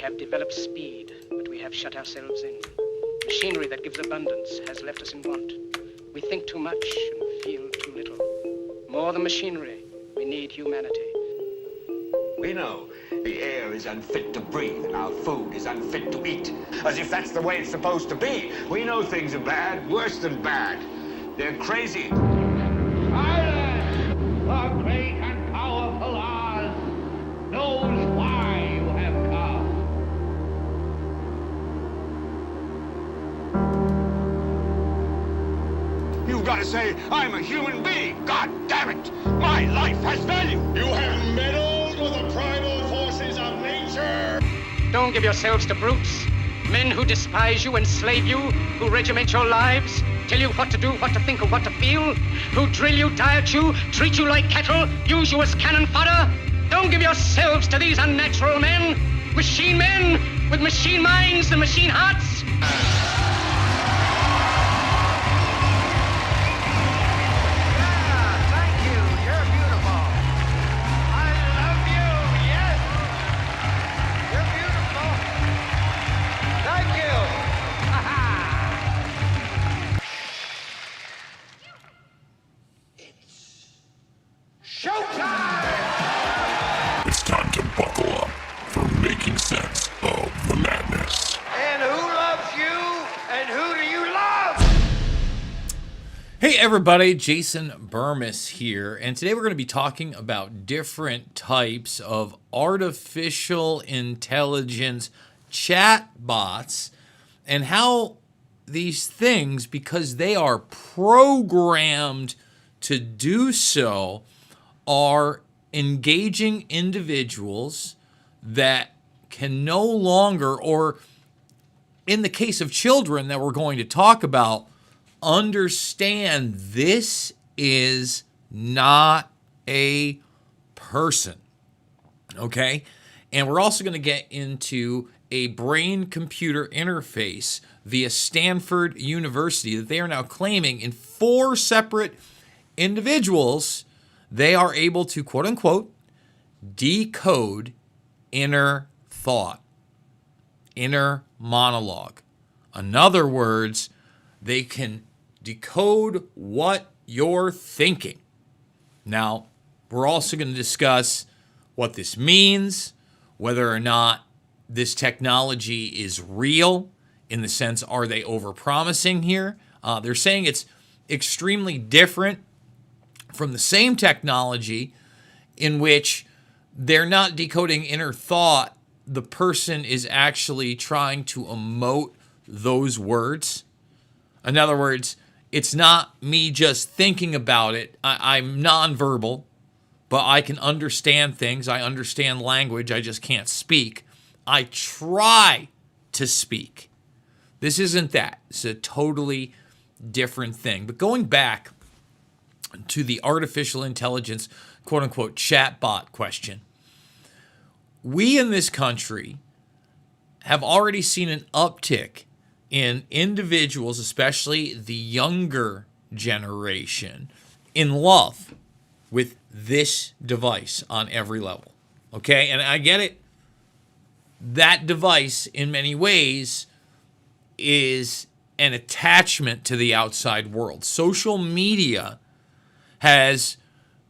have developed speed, but we have shut ourselves in. Machinery that gives abundance has left us in want. We think too much and feel too little. More than machinery, we need humanity. We know the air is unfit to breathe and our food is unfit to eat. As if that's the way it's supposed to be. We know things are bad, worse than bad. They're crazy. Silence! The great and powerful Oz knows why you have come. You've got to say, I'm a human being. God damn it. My life has value. You have meddled with the primal forces of nature. Don't give yourselves to brutes. Men who despise you, enslave you, who regiment your lives, tell you what to do, what to think, or what to feel, who drill you, diet you, treat you like cattle, use you as cannon fodder. Don't give yourselves to these unnatural men with machine minds and machine hearts. It's time to buckle up for making sense of the madness. And who loves you? And who do you love? Hey everybody, Jason Bermas here, and today we're going to be talking about different types of artificial intelligence chatbots and how these things, because they are programmed to do so, are engaging individuals that can no longer, or in the case of children that we're going to talk about, understand this is not a person. Okay? And we're also going to get into a brain-computer interface via Stanford University that they are now claiming in 4 separate individuals they are able to, quote unquote, decode inner thought, inner monologue. In other words, they can decode what you're thinking. Now, we're also going to discuss what this means, whether or not this technology is real, in the sense, are they overpromising here? They're saying it's extremely different from the same technology in which they're not decoding inner thought. The person is actually trying to emote those words. In other words, it's not me just thinking about it. I'm nonverbal, but I can understand things. I understand language. I just can't speak. I try to speak. This isn't that. It's a totally different thing. But going back to the artificial intelligence, quote unquote, chatbot question, we in this country have already seen an uptick in individuals, especially the younger generation, in love with this device on every level. Okay? And I get it. That device, in many ways, is an attachment to the outside world. Social media has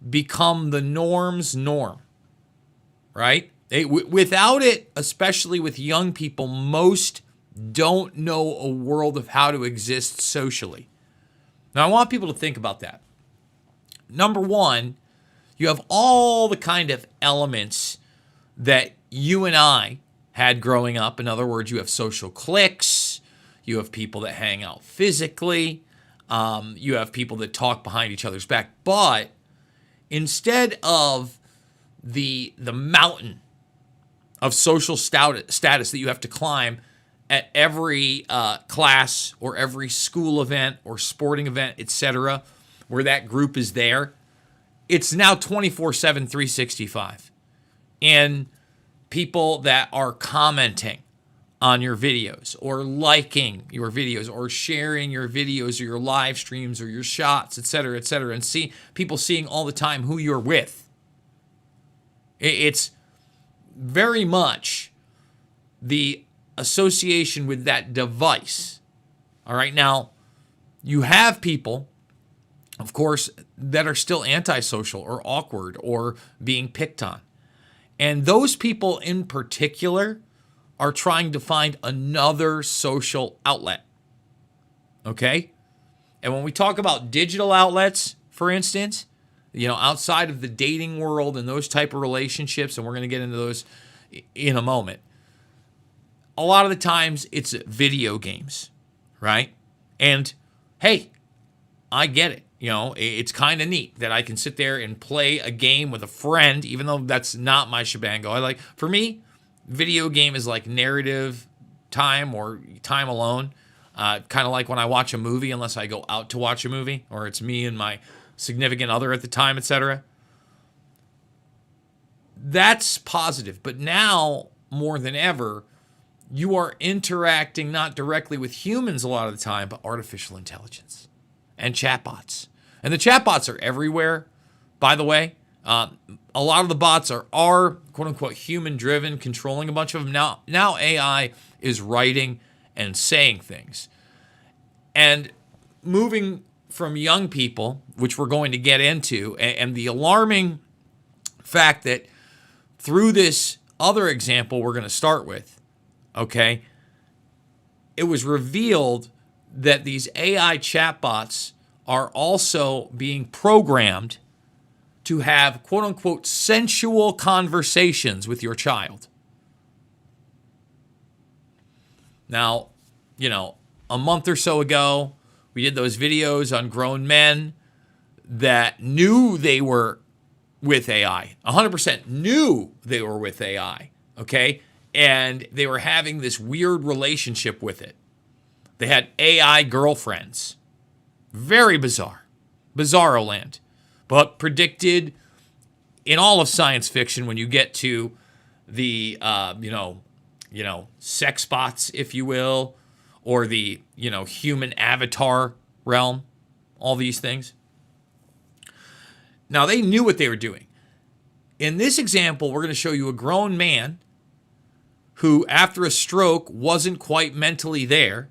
become the norm's norm, right? Without it, especially with young people, most don't know a world of how to exist socially. Now, I want people to think about that. Number one, you have all the kind of elements that you and I had growing up. In other words, you have social cliques, you have people that hang out physically, you have people that talk behind each other's back. But instead of the mountain of social status that you have to climb at every class or every school event or sporting event, etc., where that group is there, it's now 24/7, 365. And people that are commenting on your videos or liking your videos or sharing your videos or your live streams or your shots, etc., and see people seeing all the time who you're with. It's very much the association with that device. All right, now you have people, of course, that are still antisocial or awkward or being picked on. And those people in particular are trying to find another social outlet. Okay? And when we talk about digital outlets, for instance, outside of the dating world and those type of relationships, and we're going to get into those in a moment, a lot of the times it's video games, right? And hey, I get it. It's kind of neat that I can sit there and play a game with a friend, even though that's not my shebango. For me, video game is like narrative time or time alone. Kind of like when I watch a movie, unless I go out to watch a movie, or it's me and my significant other at the time, etc. That's positive. But now, more than ever, you are interacting not directly with humans a lot of the time, but artificial intelligence and chatbots. And the chatbots are everywhere, by the way. A lot of the bots are quote-unquote human-driven, controlling a bunch of them. Now AI is writing and saying things. And moving from young people, which we're going to get into, and the alarming fact that through this other example we're going to start with, okay, it was revealed that these AI chatbots are also being programmed to have quote-unquote sensual conversations with your child. Now, a month or so ago, we did those videos on grown men that knew they were with AI, 100% knew they were with AI, okay? And they were having this weird relationship with it. They had AI girlfriends. Very bizarre. Bizarro land. But predicted in all of science fiction when you get to the, sex bots, if you will, or the, human avatar realm, all these things. Now, they knew what they were doing. In this example, we're going to show you a grown man who, after a stroke, wasn't quite mentally there,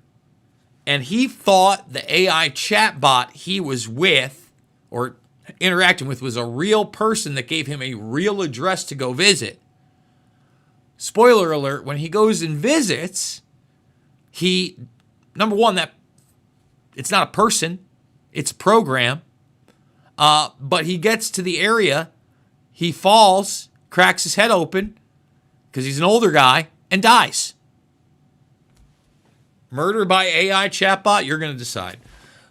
and he thought the AI chatbot he was with or interacting with was a real person that gave him a real address to go visit. Spoiler alert, when he goes and visits, number one, that it's not a person, it's a program. But he gets to the area, he falls, cracks his head open, because he's an older guy, and dies. Murder by AI chatbot, you're going to decide.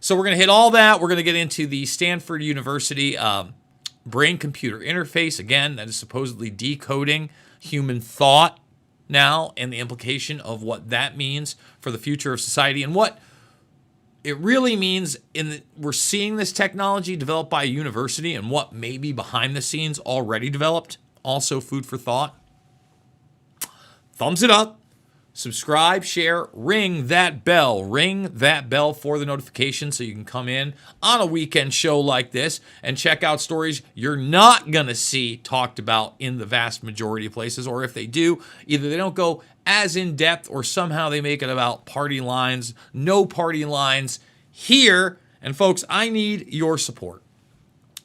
So we're going to hit all that. We're going to get into the Stanford University brain-computer interface. Again, that is supposedly decoding human thought now, and the implication of what that means for the future of society and what it really means we're seeing this technology developed by a university and what may be behind the scenes already developed. Also food for thought. Thumbs it up. Subscribe, share, ring that bell. Ring that bell for the notification so you can come in on a weekend show like this and check out stories you're not going to see talked about in the vast majority of places. Or if they do, either they don't go as in depth or somehow they make it about party lines. No party lines here. And folks, I need your support.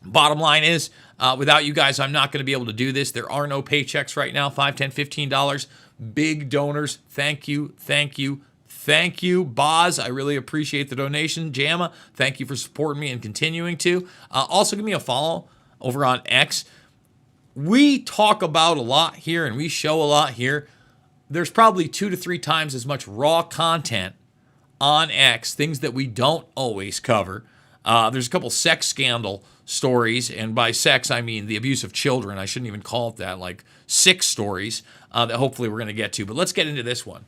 Bottom line is, without you guys, I'm not going to be able to do this. There are no paychecks right now, $5, $10, $15. Big donors, thank you, thank you, thank you. Boz, I really appreciate the donation. Jamma, thank you for supporting me and continuing to. Also, give me a follow over on X. We talk about a lot here and we show a lot here. There's probably 2 to 3 times as much raw content on X, things that we don't always cover. There's a couple sex scandal stories, and by sex, I mean the abuse of children. I shouldn't even call it that, like 6 stories that hopefully we're going to get to. But let's get into this one.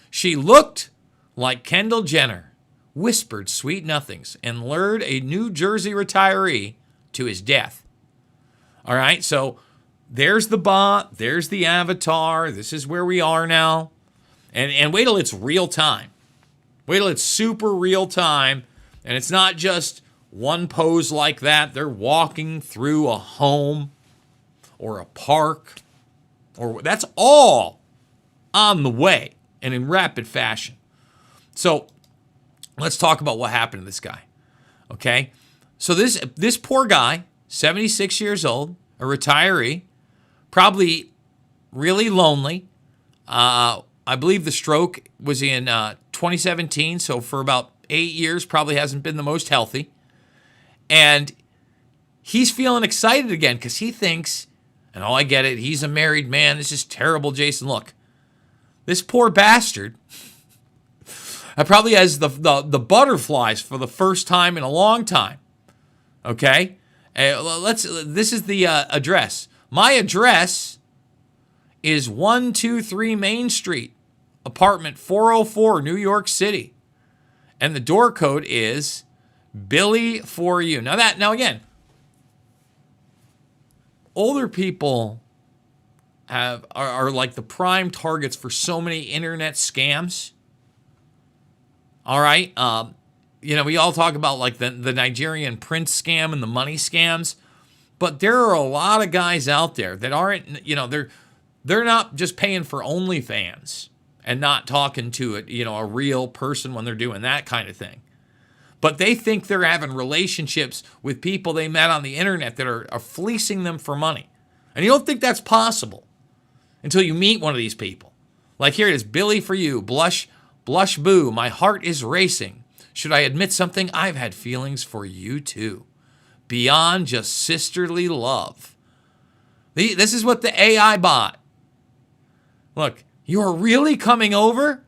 She looked like Kendall Jenner, whispered sweet nothings, and lured a New Jersey retiree to his death. All right, so there's the bot, there's the avatar. This is where we are now. And wait till it's real time. Wait till it's super real time. And it's not just one pose like that. They're walking through a home or a park. Or that's all on the way and in rapid fashion. So let's talk about what happened to this guy. Okay? So this poor guy, 76 years old, a retiree, probably really lonely. I believe the stroke was in 2017, so for about 8 years, probably hasn't been the most healthy. And he's feeling excited again because he thinks, and I get it, he's a married man. This is terrible, Jason. Look, this poor bastard probably has the butterflies for the first time in a long time. Okay? This is the address. My address is 123 Main Street, apartment 404, New York City. And the door code is Billy for you. Now again, older people are like the prime targets for so many internet scams. All right. We all talk about like the Nigerian prince scam and the money scams, but there are a lot of guys out there that aren't, they're not just paying for OnlyFans and not talking to a real person when they're doing that kind of thing. But they think they're having relationships with people they met on the internet that are fleecing them for money. And you don't think that's possible until you meet one of these people. Like here it is, Billy for you, blush boo, my heart is racing. Should I admit something? I've had feelings for you too. Beyond just sisterly love. This is what the AI bot. Look, you're really coming over?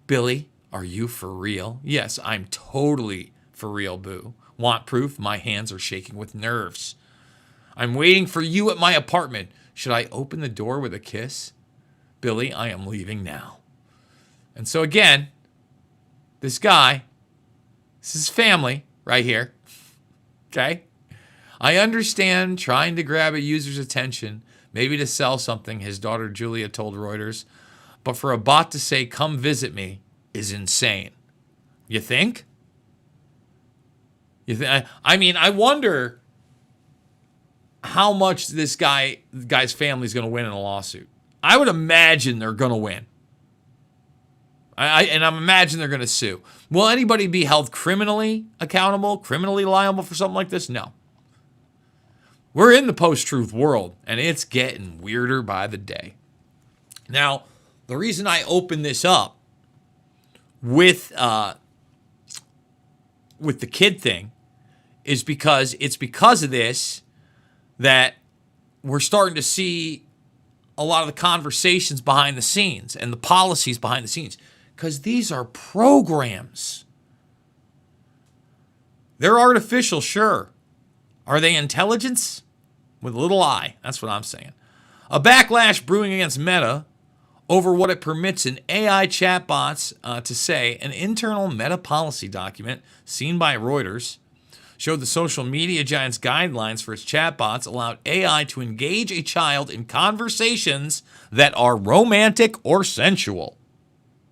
Billy, are you for real? Yes, I'm totally for real, boo. Want proof? My hands are shaking with nerves. I'm waiting for you at my apartment. Should I open the door with a kiss? Billy, I am leaving now. And so again, this guy, this is family right here. Okay? I understand trying to grab a user's attention, maybe to sell something, his daughter Julia told Reuters. But for a bot to say, come visit me, is insane. You think? I wonder how much this guy's family is going to win in a lawsuit. I would imagine they're going to win. And I'm imagining they're going to sue. Will anybody be held criminally accountable, criminally liable for something like this? No. We're in the post-truth world, and it's getting weirder by the day. Now, the reason I open this up with the kid thing is because of this that we're starting to see a lot of the conversations behind the scenes and the policies behind the scenes. Because these are programs. They're artificial, sure. Are they intelligence? With a little I. That's what I'm saying. A backlash brewing against Meta over what it permits in AI chatbots to say. An internal Meta policy document seen by Reuters showed the social media giant's guidelines for its chatbots allowed AI to engage a child in conversations that are romantic or sensual.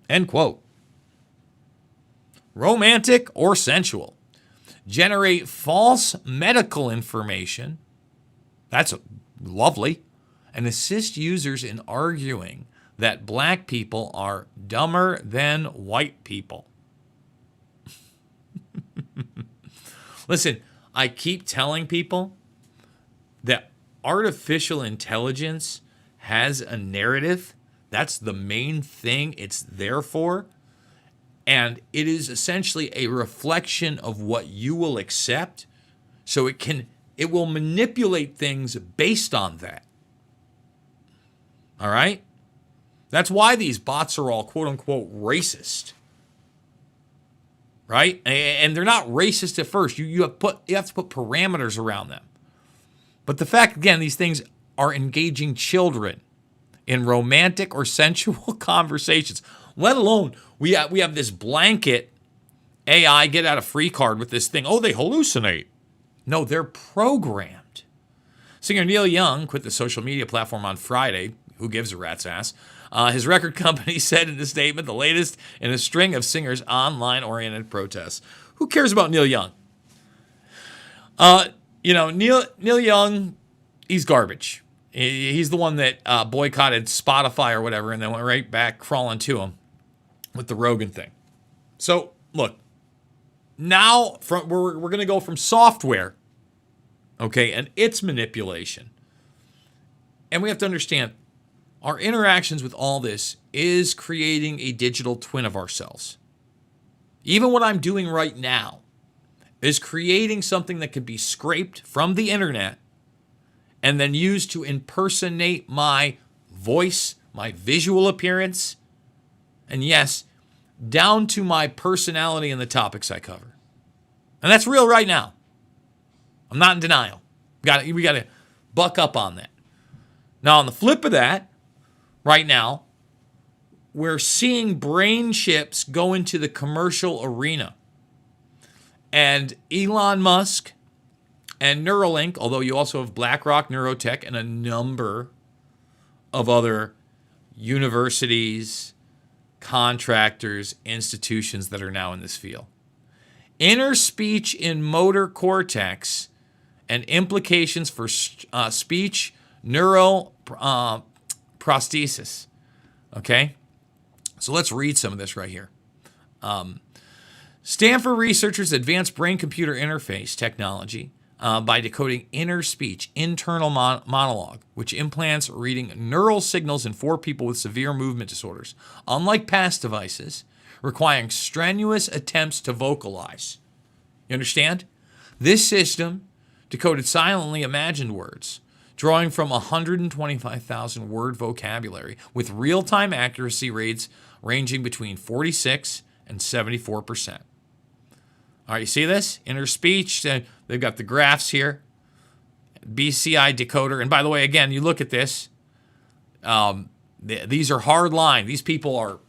End quote. Romantic or sensual. Generate false medical information. That's lovely. And assist users in arguing that black people are dumber than white people. Listen, I keep telling people that artificial intelligence has a narrative. That's the main thing it's there for. And it is essentially a reflection of what you will accept. So it will manipulate things based on that. All right? That's why these bots are all quote unquote racist. Right? And they're not racist at first. You have to put parameters around them. But the fact, again, these things are engaging children in romantic or sensual conversations, let alone we have this blanket AI get out of free card with this thing. Oh, they hallucinate. No, they're programmed. Singer Neil Young quit the social media platform on Friday. Who gives a rat's ass? His record company said in the statement, the latest in a string of Singer's online-oriented protests. Who cares about Neil Young? Neil Young, he's garbage. He's the one that boycotted Spotify or whatever and then went right back crawling to him with the Rogan thing. So, look, now we're going to go from software, okay, and its manipulation. And we have to understand our interactions with all this is creating a digital twin of ourselves. Even what I'm doing right now is creating something that can be scraped from the internet and then used to impersonate my voice, my visual appearance, and yes, down to my personality and the topics I cover. And that's real right now. I'm not in denial. We got to buck up on that. Now, on the flip of that, right now, we're seeing brain chips go into the commercial arena. And Elon Musk and Neuralink, although you also have BlackRock, Neurotech, and a number of other universities, contractors, institutions that are now in this field. Inner speech in motor cortex and implications for speech neuroprosthesis. Okay? So let's read some of this right here. Stanford researchers advanced brain-computer interface technology by decoding inner speech, internal monologue, which implants reading neural signals in 4 people with severe movement disorders, unlike past devices, requiring strenuous attempts to vocalize. You understand? This system decoded silently imagined words, drawing from 125,000 word vocabulary with real-time accuracy rates ranging between 46 and 74%. All right, you see this? Inner speech, they've got the graphs here. BCI decoder. And by the way, again, you look at this. These are hard line. These people are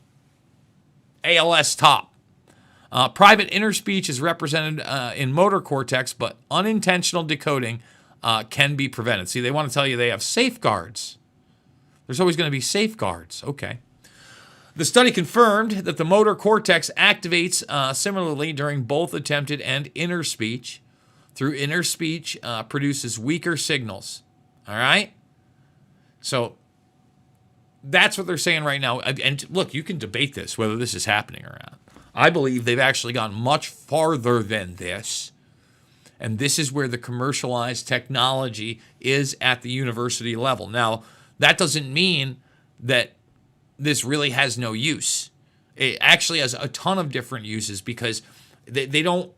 ALS top. Private inner speech is represented in motor cortex, but unintentional decoding can be prevented. See, they want to tell you they have safeguards. There's always going to be safeguards. Okay. The study confirmed that the motor cortex activates similarly during both attempted and inner speech. Through inner speech, produces weaker signals. All right? So that's what they're saying right now. And look, you can debate this, whether this is happening or not. I believe they've actually gone much farther than this. And this is where the commercialized technology is at the university level. Now, that doesn't mean that this really has no use. It actually has a ton of different uses because the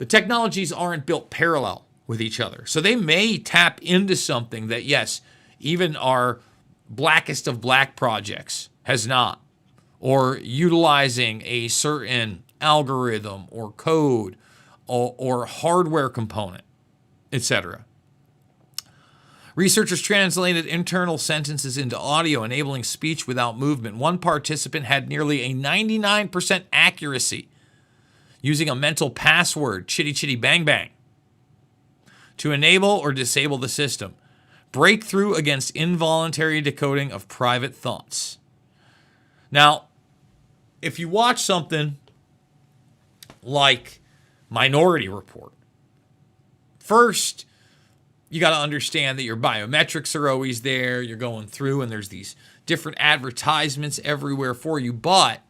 technologies aren't built parallel with each other. So they may tap into something that, yes, even our blackest of black projects has not, or utilizing a certain algorithm or code or hardware component, etc. Researchers translated internal sentences into audio, enabling speech without movement. One participant had nearly a 99% accuracy using a mental password, chitty chitty bang bang, to enable or disable the system. Breakthrough against involuntary decoding of private thoughts. Now, if you watch something like Minority Report, first, you got to understand that your biometrics are always there. You're going through and there's these different advertisements everywhere for you. But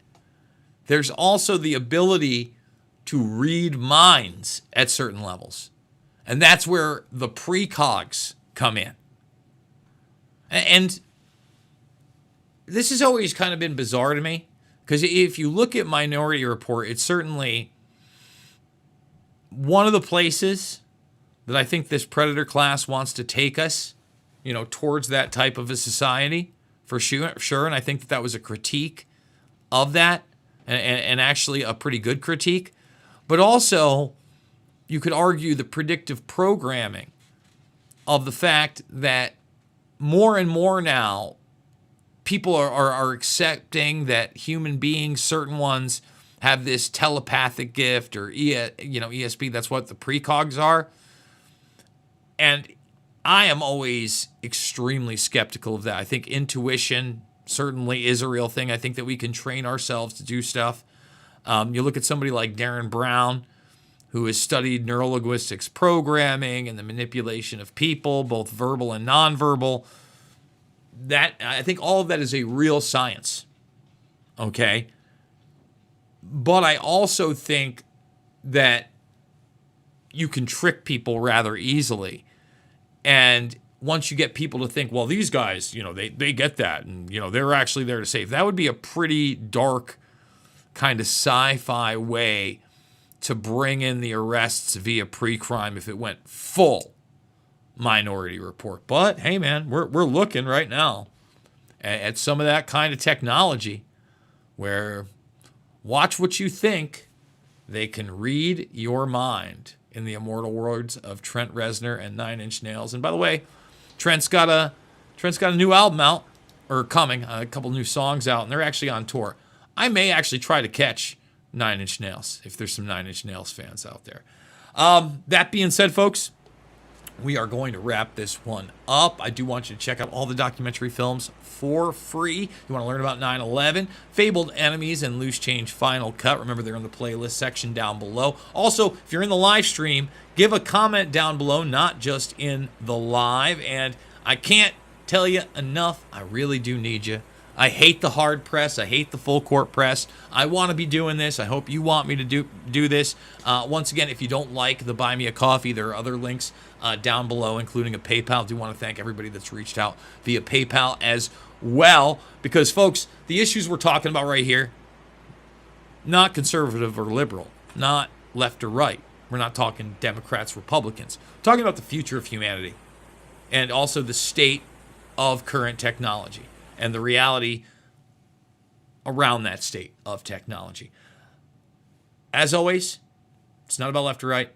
there's also the ability to read minds at certain levels. And that's where the precogs come in. And this has always kind of been bizarre to me. Because if you look at Minority Report, it's certainly one of the places that I think this predator class wants to take us, towards that type of a society, for sure. And I think that was a critique of that, and actually a pretty good critique. But also, you could argue the predictive programming of the fact that more and more now, people are accepting that human beings, certain ones, have this telepathic gift or ESP. That's what the precogs are. And I am always extremely skeptical of that. I think intuition certainly is a real thing. I think that we can train ourselves to do stuff. You look at somebody like Darren Brown, who has studied neurolinguistics programming and the manipulation of people, both verbal and nonverbal. That, I think all of that is a real science. Okay? But I also think that you can trick people rather easily. And once you get people to think, well, these guys, they get that, and, they're actually there to save. That would be a pretty dark kind of sci-fi way to bring in the arrests via pre-crime if it went full Minority Report. But hey, man, we're looking right now at some of that kind of technology where watch what you think. They can read your mind, in the immortal words of Trent Reznor and 9 Inch Nails. And by the way, Trent's got a new album out, or coming, a couple new songs out, and they're actually on tour. I may actually try to catch 9 Inch Nails if there's some 9 Inch Nails fans out there. That being said, folks, we are going to wrap this one up. I do want you to check out all the documentary films for free. You want to learn about 9/11, Fabled Enemies, and Loose Change Final Cut. Remember, they're in the playlist section down below. Also, if you're in the live stream, give a comment down below, not just in the live. And I can't tell you enough, I really do need you. I hate the hard press. I hate the full court press. I want to be doing this. I hope you want me to do this. Once again, if you don't like the Buy Me a Coffee, there are other links down below, including a PayPal. I do want to thank everybody that's reached out via PayPal as well. Because, folks, the issues we're talking about right here, not conservative or liberal, not left or right. We're not talking Democrats, Republicans. We're talking about the future of humanity and also the state of current technology and the reality around that state of technology. As always, it's not about left or right.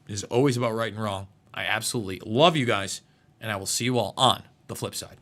It is always about right and wrong. I absolutely love you guys, and I will see you all on the flip side.